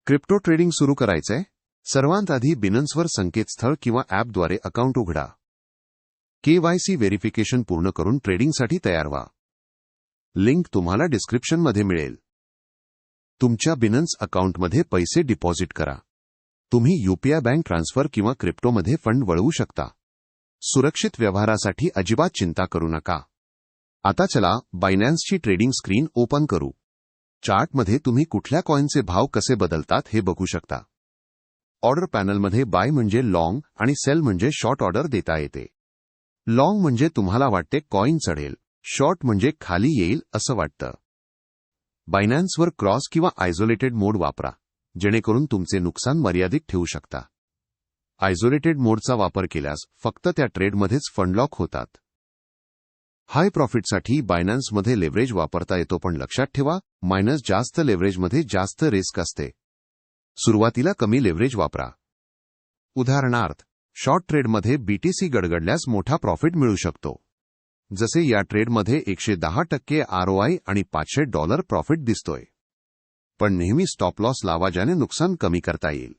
Crypto trading सुरू करायचंय? सर्वांत आधी बिनन्सवर संकेतस्थळ किंवा ॲपद्वारे अकाउंट उघडा. KYC व्हेरिफिकेशन पूर्ण करून ट्रेडिंगसाठी तयार व्हा. लिंक तुम्हाला डिस्क्रिप्शनमध्ये मिळेल. तुमच्या बिनन्स अकाउंटमध्ये पैसे डिपॉझिट करा. तुम्ही UPI बँक ट्रान्सफर किंवा क्रिप्टोमध्ये फंड वळवू शकता. सुरक्षित व्यवहारासाठी अजिबात चिंता करू नका. आता चला बायनान्सची ट्रेडिंग स्क्रीन ओपन करू. चार्टमध्ये तुम्ही कुठल्या कॉइनचे भाव कसे बदलतात हे बघू शकता. ऑर्डर पॅनलमध्ये बाय म्हणजे लॉंग आणि सेल म्हणजे शॉर्ट ऑर्डर देता येते. लॉंग म्हणजे तुम्हाला वाटते कॉइन चढेल, शॉर्ट म्हणजे खाली येईल असं वाटतं. बायनान्सवर क्रॉस किंवा आयसोलेटेड मोड वापरा, जेणेकरून तुमचे नुकसान मर्यादित ठेवू शकता. आयसोलेटेड मोडचा वापर केल्यास फक्त त्या ट्रेडमध्येच फंड लॉक होतात. हाय प्रॉफिटसाठी बायनान्समध्ये लेव्हरेज वापरता येतो, पण लक्षात ठेवा, जास्त लेव्हरेजमध्ये जास्त रिस्क असते. सुरुवातीला कमी लेव्हरेज वापरा. उदाहरणार्थ, शॉर्ट ट्रेडमध्ये BTC गडगडल्यास मोठा प्रॉफिट मिळू शकतो. जसे या ट्रेडमध्ये 110% ROI आणि $500 प्रॉफिट दिसतोय. पण नेहमी स्टॉप लॉस लावा, ज्याने नुकसान कमी करता येईल.